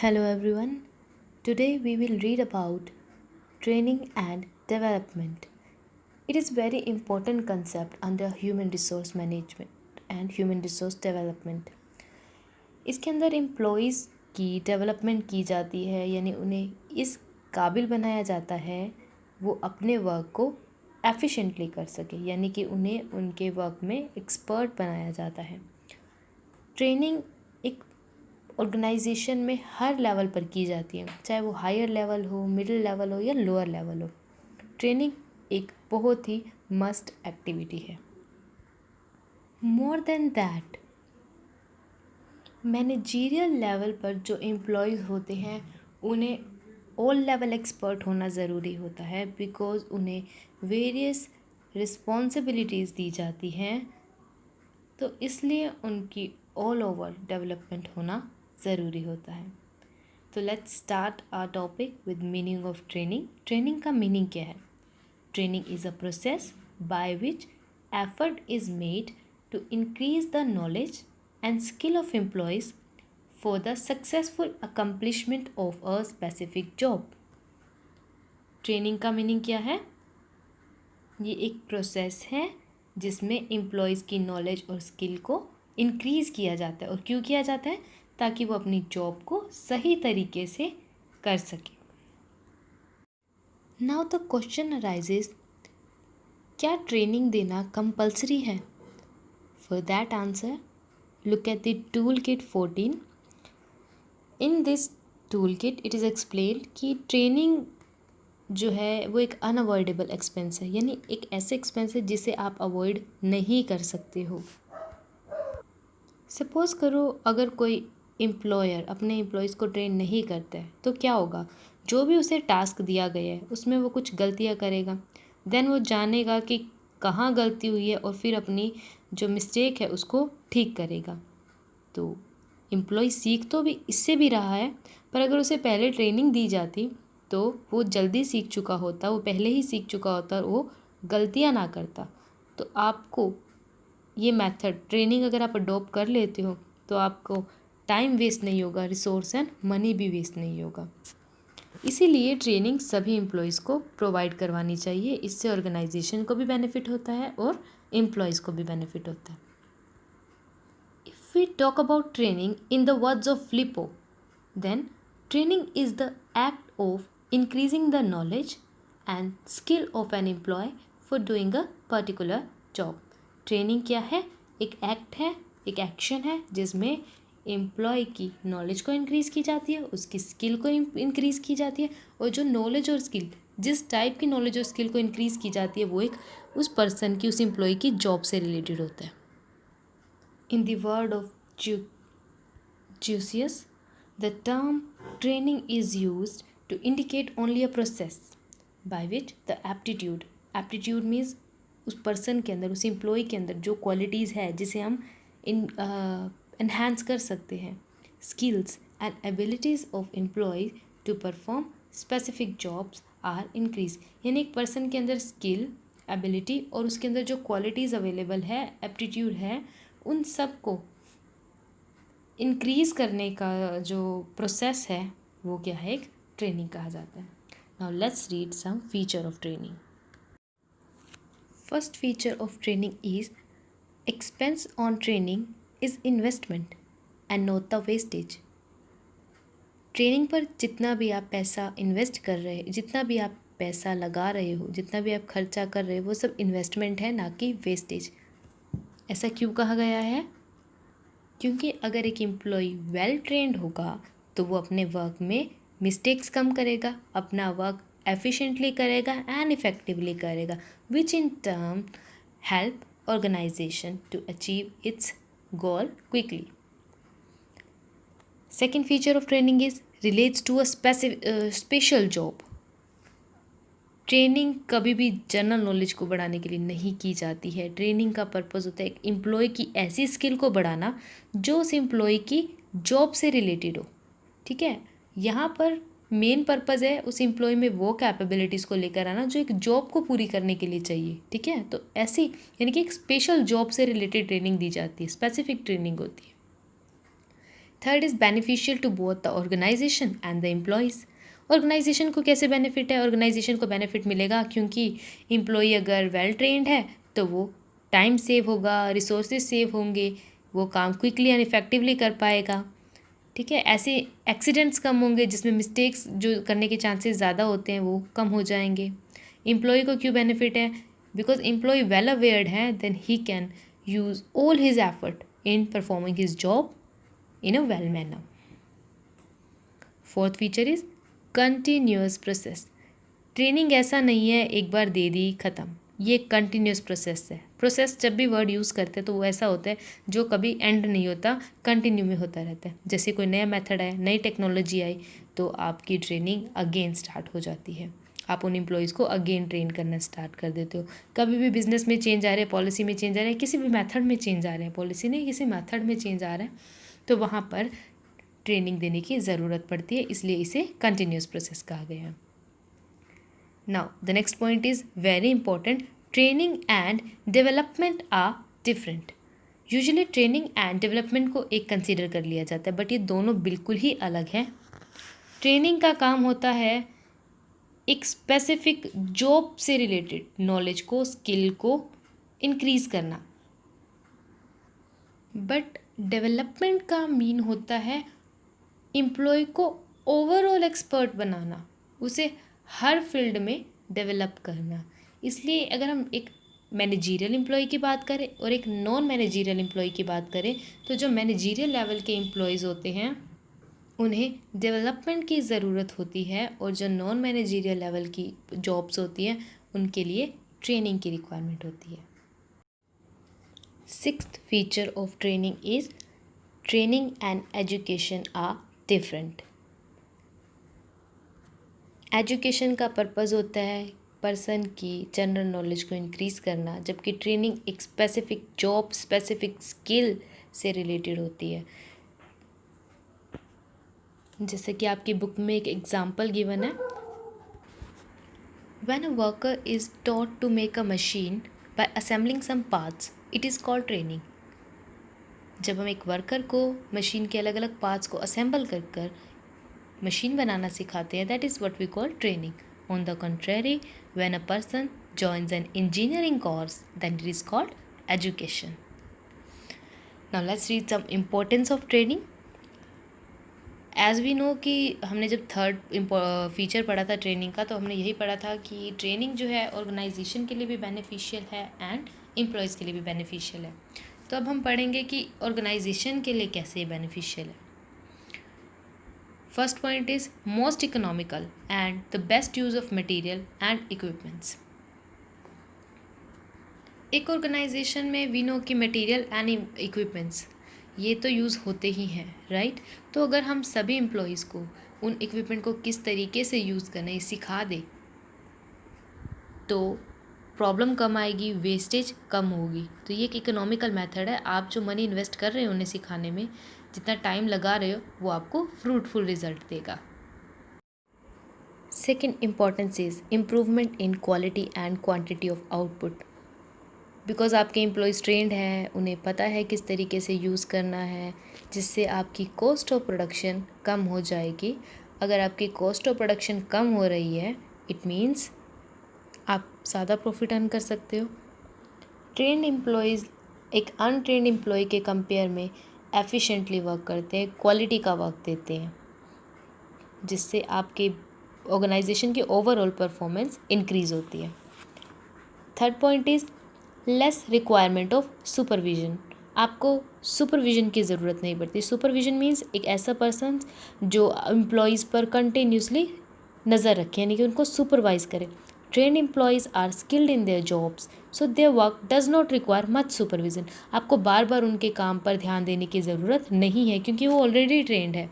Hello everyone. Today we will read about training and development. It is very important concept under human resource management and human resource development. इसके अंदर employees की development की जाती है, यानी उन्हें इस काबिल बनाया जाता है वो अपने वर्क को एफिशिएंटली कर सके, यानी कि उन्हें उनके वर्क में एक्सपर्ट बनाया जाता है। ट्रेनिंग एक ऑर्गेनाइजेशन में हर लेवल पर की जाती है, चाहे वो हायर लेवल हो, मिडिल लेवल हो या लोअर लेवल हो। ट्रेनिंग एक बहुत ही मस्ट एक्टिविटी है। More than that, managerial level पर जो एम्प्लॉयज़ होते हैं उन्हें ऑल लेवल एक्सपर्ट होना ज़रूरी होता है, बिकॉज़ उन्हें वेरियस रिस्पॉन्सिबिलिटीज़ दी जाती हैं, तो इसलिए उनकी ऑल ओवर डेवलपमेंट होना ज़रूरी होता है। तो let's start our topic with meaning of training. Training का मीनिंग क्या है? Training is a process by which effort is made to increase the knowledge and skill of employees for the successful accomplishment of a specific job. Training का meaning क्या है? ये एक process है जिसमें एम्प्लॉयज़ की नॉलेज और स्किल को इंक्रीज़ किया जाता है। और क्यों किया जाता है? ताकि वो अपनी जॉब को सही तरीके से कर सके। नाउ द क्वेश्चन अराइजेज, क्या ट्रेनिंग देना कंपलसरी है? For that answer look at the tool kit 14। In this tool kit it is explained कि ट्रेनिंग जो है वो एक अनअवॉइडेबल एक्सपेंस है, यानी एक ऐसे एक्सपेंस है जिसे आप अवॉइड नहीं कर सकते हो। सपोज़ करो अगर कोई एम्प्लॉयर अपने एम्प्लॉयज़ को ट्रेन नहीं करता है तो क्या होगा? जो भी उसे टास्क दिया गया है उसमें वो कुछ गलतियाँ करेगा, देन वो जानेगा कि कहाँ गलती हुई है और फिर अपनी जो मिस्टेक है उसको ठीक करेगा। तो एम्प्लॉय सीख तो भी इससे भी रहा है, पर अगर उसे पहले ट्रेनिंग दी जाती तो वो जल्दी सीख चुका होता, वो पहले ही सीख चुका होता और वो गलतियाँ ना करता। तो आपको ये मेथड ट्रेनिंग अगर आप अडॉप्ट कर लेते हो तो आपको टाइम वेस्ट नहीं होगा, रिसोर्स एंड मनी भी वेस्ट नहीं होगा। इसीलिए ट्रेनिंग सभी एम्प्लॉयज़ को प्रोवाइड करवानी चाहिए। इससे ऑर्गेनाइजेशन को भी बेनिफिट होता है और एम्प्लॉयज़ को भी बेनिफिट होता है। If we talk about training in the words of Flippo, then training is the act of increasing the knowledge and skill of an employ for doing a particular job. Training क्या है? एक act है, एक action है जिसमें employ की knowledge को increase की जाती है, उसकी स्किल को इंक्रीज़ की जाती है, और जो नॉलेज और स्किल, जिस टाइप की नॉलेज और स्किल को इंक्रीज़ की जाती है वो एक उस पर्सन की, उस एम्प्लॉय की जॉब से रिलेटेड होता है। In the word of Jusius, the term training is used to indicate only a process by which the aptitude means उस पर्सन के अंदर, उस एम्प्लॉय के अंदर जो क्वालिटीज़ है जिसे हम इन्हांस कर सकते हैं, skills and abilities of employ to perform specific jobs are increase. यानी एक पर्सन के अंदर स्किल, एबिलिटी और उसके अंदर जो क्वालिटीज़ अवेलेबल है, एप्टीट्यूड है, उन सब को इंक्रीज़ करने का जो प्रोसेस है वो क्या है? एक ट्रेनिंग कहा जाता है। Now let's read some feature of training. First feature of training is expense on training is investment and not the wastage. Training पर जितना भी आप पैसा इन्वेस्ट कर रहे हैं, जितना भी आप पैसा लगा रहे हो, जितना भी आप खर्चा कर रहे हो, वो सब इन्वेस्टमेंट है, ना कि वेस्टेज। ऐसा क्यों कहा गया है? क्योंकि अगर एक एम्प्लॉय वेल ट्रेंड होगा तो वो अपने वर्क में मिस्टेक्स कम करेगा, अपना वर्क एफिशिएंटली करेगा एंड इफेक्टिवली करेगा, which in term help organisation to achieve its goal quickly. Second feature of training is relates to a special job. ट्रेनिंग कभी भी जनरल नॉलेज को बढ़ाने के लिए नहीं की जाती है। ट्रेनिंग का पर्पस होता है एक एम्प्लॉय की ऐसी स्किल को बढ़ाना जो उस एम्प्लॉय की जॉब से रिलेटेड हो। ठीक है, यहाँ पर मेन पर्पस है उस एम्प्लॉय में वो कैपेबिलिटीज़ को लेकर आना जो एक जॉब को पूरी करने के लिए चाहिए। ठीक है, तो ऐसी यानी कि एक स्पेशल जॉब से रिलेटेड ट्रेनिंग दी जाती है, स्पेसिफिक ट्रेनिंग होती है। Third is beneficial to both the organisation and the employees. Organisation को कैसे बेनिफिट है? ऑर्गेनाइजेशन को बेनिफिट मिलेगा क्योंकि एम्प्लॉई अगर वेल ट्रेंड है तो वो टाइम सेव होगा, रिसोर्सेज सेव होंगे, वो काम क्विकली एंड इफेक्टिवली कर पाएगा। ठीक है, ऐसे एक्सीडेंट्स कम होंगे जिसमें मिस्टेक्स जो करने के चांसेस ज़्यादा होते हैं वो कम हो जाएंगे। एम्प्लॉय को क्यों बेनिफिट है? बिकॉज एम्प्लॉय वेल अवेयर्ड है, देन ही can use all his effort in performing his job in a well manner. Fourth feature is continuous process. Training ऐसा नहीं है एक बार दे दी ख़त्म, ये कंटिन्यूस प्रोसेस है। प्रोसेस जब भी वर्ड यूज़ करते हैं तो वो ऐसा होता है जो कभी एंड नहीं होता, कंटिन्यू में होता रहता है। जैसे कोई नया मेथड आया, नई टेक्नोलॉजी आई तो आपकी ट्रेनिंग अगेन स्टार्ट हो जाती है, आप उन एम्प्लॉयज़ को अगेन ट्रेन करना स्टार्ट कर देते हो। कभी भी बिजनेस में चेंज आ रहा है, पॉलिसी में चेंज आ रहा है, किसी भी मेथड में चेंज आ रहा है, पॉलिसी नहीं किसी मेथड में चेंज आ रहा है तो वहाँ पर ट्रेनिंग देने की ज़रूरत पड़ती है, इसलिए इसे कंटिन्यूस प्रोसेस कहा गया है। Now the next point is very important, training and development are different. Usually training and development को एक कंसीडर कर लिया जाता है, बट ये दोनों बिल्कुल ही अलग हैं। ट्रेनिंग का काम होता है एक स्पेसिफिक जॉब से रिलेटेड नॉलेज को, स्किल को इंक्रीज़ करना, बट डेवलपमेंट का मीन होता है एम्प्लॉय को ओवरऑल एक्सपर्ट बनाना, उसे हर फील्ड में डेवलप करना। इसलिए अगर हम एक मैनेजीरियल एम्प्लॉय की बात करें और एक नॉन मैनेजीरियल एम्प्लॉय की बात करें तो जो मैनेजीरियल लेवल के एम्प्लॉयज़ होते हैं उन्हें डेवलपमेंट की ज़रूरत होती है, और जो नॉन मैनेजीरियल लेवल की जॉब्स होती हैं उनके लिए ट्रेनिंग की रिक्वायरमेंट होती है। Sixth feature of training is training and education are different. Education का पर्पज़ होता है पर्सन की जनरल नॉलेज को इंक्रीज़ करना, जबकि ट्रेनिंग एक स्पेसिफिक जॉब, स्पेसिफिक स्किल से रिलेटेड होती है। जैसे कि आपकी बुक में एक एग्जांपल गिवन है, when a worker is taught to make a machine by assembling some parts, it is called training. जब हम एक वर्कर को मशीन के अलग अलग पार्ट्स को असेंबल कर कर मशीन बनाना सिखाते हैं, that is what we call training. On the contrary, when a person joins an engineering course, then it is called education. Now let's read some importance of training. As we know कि हमने जब third feature पढ़ा था training का, तो हमने यही पढ़ा था कि ट्रेनिंग जो है ऑर्गेनाइजेशन के लिए भी बेनिफिशियल है एंड एम्प्लॉयज़ के लिए भी बेनिफिशियल है। तो अब हम पढ़ेंगे कि ऑर्गेनाइजेशन के लिए कैसे बेनिफिशियल है। First point is most economical and the best use of material and equipments. एक ऑर्गेनाइजेशन में वी नो कि मटेरियल एंड इक्विपमेंट्स ये तो यूज़ होते ही हैं, राइट। तो अगर हम सभी एम्प्लॉयज़ को उन इक्विपमेंट को किस तरीके से यूज़ करना है सिखा दें तो प्रॉब्लम कम आएगी, वेस्टेज कम होगी। तो ये एक इकोनॉमिकल मेथड है। आप जो मनी इन्वेस्ट कर रहे हो उन्हें सिखाने में, जितना टाइम लगा रहे हो वो आपको फ्रूटफुल रिजल्ट देगा। Second importance is improvement in quality and quantity of output. Because आपके एम्प्लॉयज़ ट्रेंड हैं, उन्हें पता है किस तरीके से यूज़ करना है, जिससे आपकी कॉस्ट ऑफ प्रोडक्शन कम हो जाएगी। अगर आपकी कॉस्ट ऑफ प्रोडक्शन कम हो रही है, इट मीन्स आप ज़्यादा प्रॉफिट अर्न कर सकते हो। ट्रेंड एम्प्लॉयज़ एक अनट्रेंड एम्प्लॉय के कंपेयर में एफिशिएंटली वर्क करते हैं, क्वालिटी का वर्क देते हैं, जिससे आपके ऑर्गेनाइजेशन की ओवरऑल परफॉर्मेंस इंक्रीज़ होती है। Third point is less requirement of supervision. आपको सुपरविजन की ज़रूरत नहीं पड़ती। सुपरविजन मीन्स एक ऐसा पर्सन जो एम्प्लॉयज़ पर कंटिन्यूसली नज़र रखे, यानी कि उनको सुपरवाइज करे। Trained employees are skilled in their jobs, so their work does not require much supervision. आपको बार बार उनके काम पर ध्यान देने की ज़रूरत नहीं है क्योंकि वो ऑलरेडी ट्रेंड है।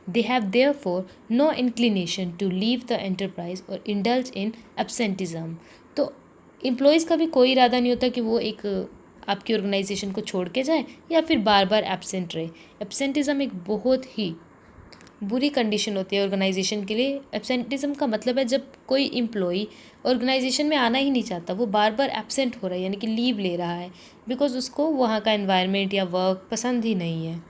They have therefore no inclination to leave the enterprise or indulge in absenteeism. तो एम्प्लॉयज़ का भी कोई इरादा नहीं होता कि वो एक आपकी ऑर्गेनाइजेशन को छोड़ के जाए या फिर बार बार एब्सेंट रहे। एब्सेंटिज्म एक बहुत ही बुरी कंडीशन होती है ऑर्गेनाइजेशन के लिए। एब्सेंटिज्म का मतलब है जब कोई एम्प्लॉई ऑर्गेनाइजेशन में आना ही नहीं चाहता, वो बार बार एब्सेंट हो रहा है, यानी कि लीव ले रहा है, बिकॉज उसको वहाँ का एनवायरनमेंट या वर्क पसंद ही नहीं है।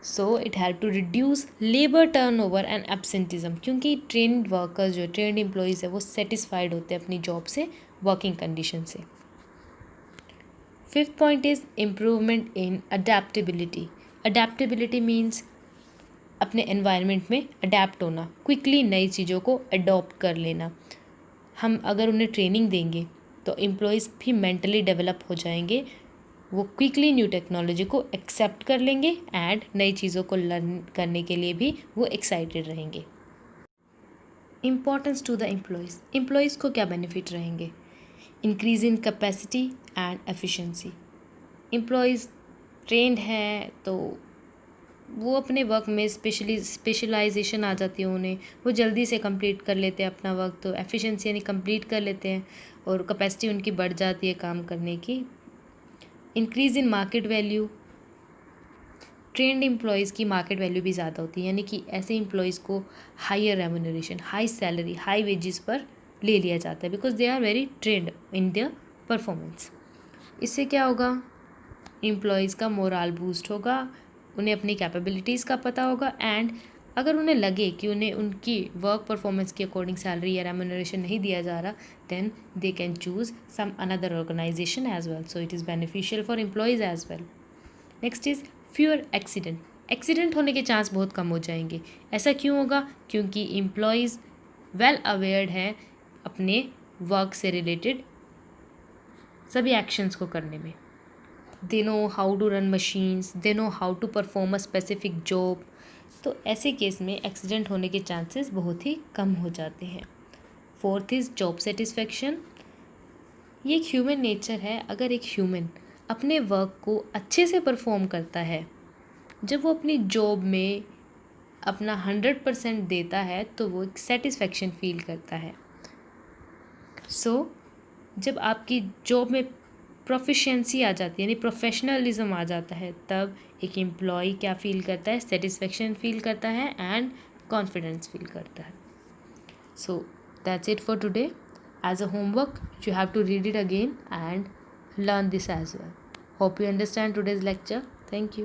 So it help to reduce labour turnover and absenteeism, क्योंकि ट्रेंड वर्कर्स जो ट्रेंड एम्प्लॉयज़ है वो सेटिस्फाइड होते हैं अपनी जॉब से, वर्किंग कंडीशन से। Fifth point is improvement in adaptability. Adaptability means अपने एनवायरनमेंट में अडेप्ट होना, क्विकली नई चीज़ों को अडॉप्ट कर लेना। हम अगर उन्हें ट्रेनिंग देंगे तो एम्प्लॉयज़ भी मेंटली डेवलप हो जाएंगे, वो क्विकली न्यू टेक्नोलॉजी को एक्सेप्ट कर लेंगे एंड नई चीज़ों को लर्न करने के लिए भी वो एक्साइटेड रहेंगे। Importance to the employees, employees को क्या बेनिफिट रहेंगे? Increase in capacity and efficiency. Employees trained है तो वो अपने वर्क में स्पेशलाइजेशन आ जाती है उन्हें, वो जल्दी से कंप्लीट कर लेते हैं अपना वर्क, तो एफिशिएंसी यानी कंप्लीट कर लेते हैं और कैपेसिटी उनकी बढ़ जाती है काम करने की। Increase in market value, trained employees की मार्केट वैल्यू भी ज़्यादा होती है, यानी कि ऐसे एम्प्लॉयज़ को higher remuneration, high salary, high wages पर ले लिया जाता है because they are very trained in their performance. इससे क्या होगा? एम्प्लॉयज़ का मोराल बूस्ट होगा, उन्हें अपनी कैपेबिलिटीज़ का पता होगा एंड अगर उन्हें लगे कि उन्हें उनकी वर्क परफॉर्मेंस के अकॉर्डिंग सैलरी या रेम्यूनरेशन नहीं दिया जा रहा, then they can choose some another organisation as well, so it is beneficial for employees as well. Next is fewer accident, accident होने के चांस बहुत कम हो जाएंगे। ऐसा क्यों होगा? क्योंकि एम्प्लॉयज़ वेल अवेयर्ड हैं अपने वर्क से रिलेटेड सभी एक्शंस को करने में। They know how to run machines, they know how to perform a specific job, तो ऐसे केस में एक्सीडेंट होने के चांसेस बहुत ही कम हो जाते हैं। फोर्थ इज़ जॉब सेटिस्फेक्शन, ये एक ह्यूमन नेचर है। अगर एक ह्यूमन अपने वर्क को अच्छे से परफॉर्म करता है, जब वो अपनी जॉब में अपना 100% देता है तो वो एक सेटिस्फेक्शन फील करता है। सो जब आपकी जॉब में प्रोफिशिएंसी आ जाती है यानी प्रोफेशनलिज्म आ जाता है, तब एक एम्प्लॉय क्या फील करता है? सेटिस्फेक्शन फील करता है एंड कॉन्फिडेंस फील करता है। So that's it for today. As a homework you have to read it again and learn this as well. Hope you understand today's lecture. Thank you.